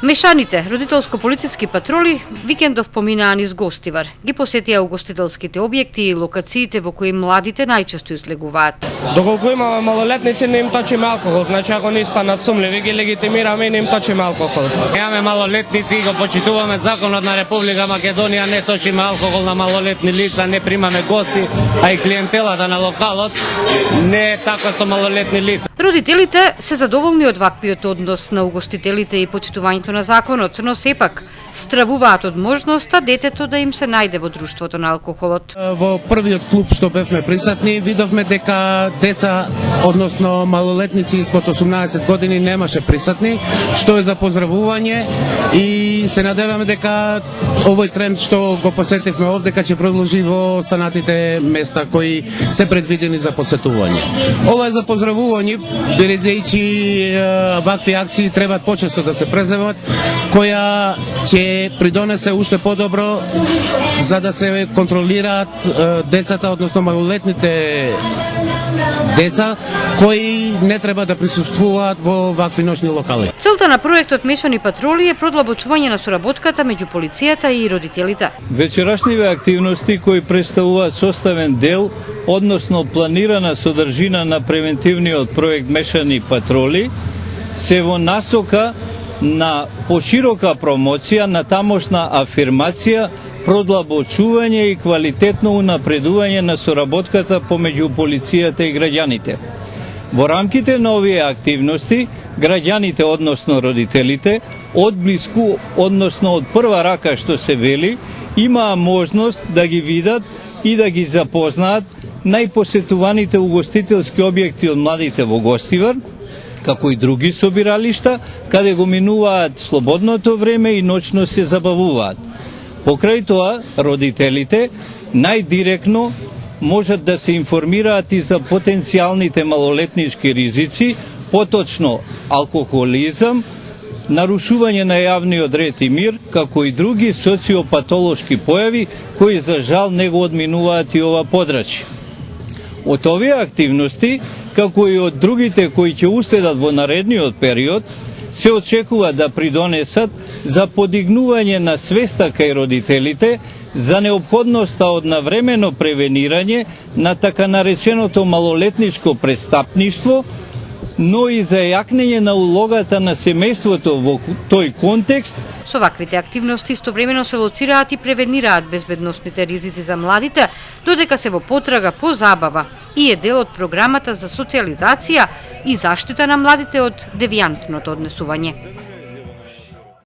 Мешаните родителско-полициски патроли викендов поминаа низ Гостивар. Ги посетија угостителските објекти и локациите во кои младите најчесто излегуваат. Доколку имаме малолетници, не им точиме алкохол, значи ако не испаднат сумливи, ги легитимираме и не им точиме алкохол. Имаме малолетници и го почитуваме законот на Република Македонија, не точиме алкохол на малолетни лица, не примаме гости, а и клиентелата на локалот не е така со малолетни лица. Родителите се задоволни од ваквиот однос на угостителите и почитувањето на законот, но сепак стравуваат од можноста детето да им се најде во друштвото на алкохолот. Во првиот клуб што бевме присатни, видовме дека деца, односно малолетници испод 18 години немаше присатни, што е за поздравување и се надеваме дека овој тренд што го посетивме овде ќе продолжи во останатите места кои се предвидени за посетување. Ова е за поздравување, бидејќи вакви акции треба почесто да се преземат, која ќе придонесе уште подобро за да се контролираат децата, односно малолетните деца кои не треба да присуствуваат во вакви ношни локали. Целта на проектот Мешани патроли е продлабочување на соработката меѓу полицијата и родителите. Вечерашниве активности кои представуваат составен дел, односно планирана содржина на превентивниот проект Мешани патроли, се во насока на поширока промоција, на тамошна афирмација, продлабочување и квалитетно унапредување на соработката помеѓу полицијата и граѓаните. Во рамките на овие активности, граѓаните, односно родителите, од блиску, односно од прва рака што се вели, имаа можност да ги видат и да ги запознаат најпосетуваните угостителски објекти од младите во Гостивар, како и други собиралишта, каде го минуваат слободното време и ноќно се забавуваат. Покрај тоа, родителите најдиректно можат да се информираат и за потенцијалните малолетнички ризици, поточно алкохолизам, нарушување на јавниот ред и мир, како и други социопатолошки појави кои за жал не го одминуваат и ова подрачје. Од овие активности, како и од другите кои ќе уследат во наредниот период, се очекува да придонесат за подигнување на свеста кај родителите за неопходноста од навремено превенирање на така нареченото малолетничко престапништво, но и за јакнење на улогата на семејството во тој контекст. Со ваквите активности истовремено се лоцираат и превенираат безбедносните ризици за младите, додека се во потрага по забава и е дел од програмата за социјализација и заштита на младите од девијантното однесување.